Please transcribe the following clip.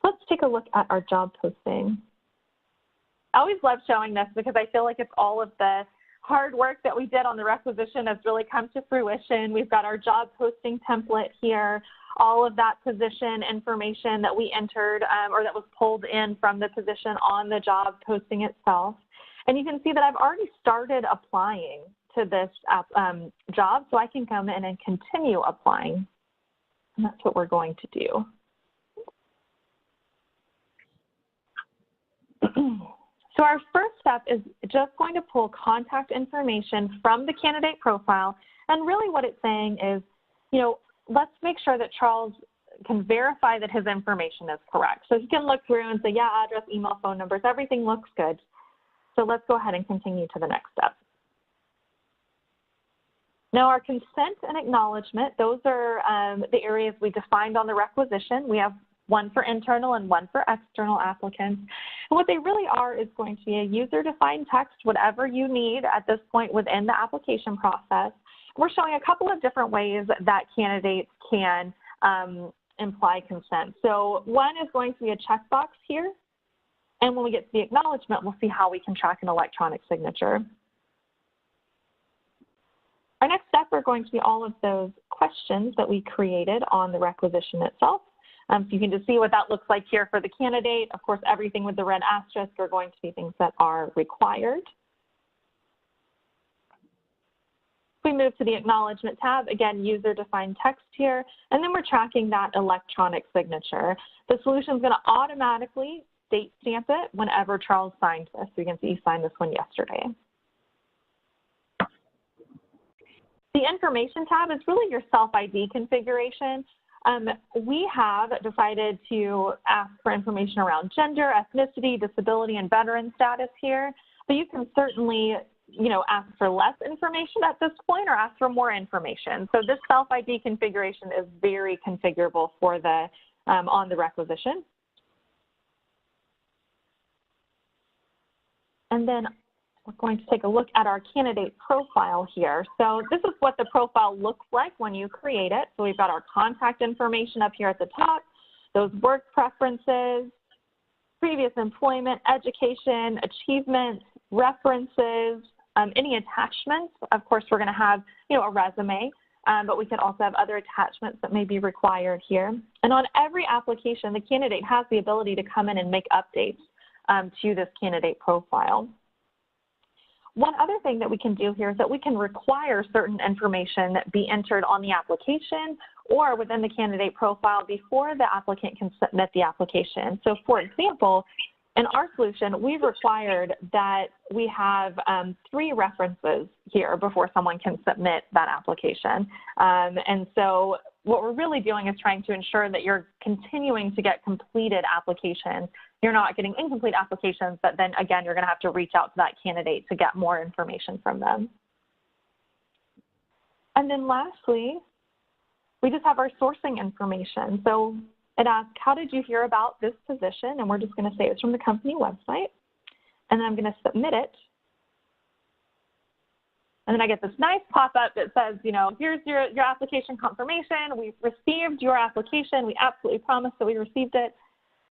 Let's take a look at our job posting. I always love showing this because I feel like it's all of the hard work that we did on the requisition has really come to fruition. We've got our job posting template here, all of that position information that we entered or that was pulled in from the position on the job posting itself. And you can see that I've already started applying to this job, so I can come in and continue applying. And that's what we're going to do. So our first step is just going to pull contact information from the candidate profile. And really what it's saying is, you know, let's make sure that Charles can verify that his information is correct. So he can look through and say, yeah, address, email, phone numbers, everything looks good. So let's go ahead and continue to the next step. Now our consent and acknowledgement, those are the areas we defined on the requisition. We have one for internal and one for external applicants. And what they really are is going to be a user-defined text, whatever you need at this point within the application process. We're showing a couple of different ways that candidates can imply consent. So one is going to be a checkbox here. And when we get to the acknowledgement, we'll see how we can track an electronic signature. Our next step are going to be all of those questions that we created on the requisition itself. So you can just see what that looks like here for the candidate. Of course, everything with the red asterisk are going to be things that are required. If we move to the acknowledgement tab, again, user-defined text here, and then we're tracking that electronic signature. The solution is going to automatically date stamp it whenever Charles signs this. So you can see he signed this one yesterday. The information tab is really your self-ID configuration. We have decided to ask for information around gender, ethnicity, disability, and veteran status here, but you can certainly, you know, ask for less information at this point or ask for more information. So this self-ID configuration is very configurable for the on the requisition. And then we're going to take a look at our candidate profile here. So this is what the profile looks like when you create it. So we've got our contact information up here at the top, those work preferences, previous employment, education, achievements, references, any attachments. Of course, we're going to have, you know, a resume, but we can also have other attachments that may be required here. And on every application, the candidate has the ability to come in and make updates to this candidate profile. One other thing that we can do here is that we can require certain information that be entered on the application or within the candidate profile before the applicant can submit the application. So for example, in our solution, we've required that we have 3 references here before someone can submit that application. And so what we're really doing is trying to ensure that you're continuing to get completed applications. You're not getting incomplete applications, but then again, you're going to have to reach out to that candidate to get more information from them. And then lastly, we just have our sourcing information. So it asks, how did you hear about this position? And we're just going to say it's from the company website. And then I'm going to submit it. And then I get this nice pop-up that says, you know, here's your application confirmation. We've received your application. We absolutely promise that we received it.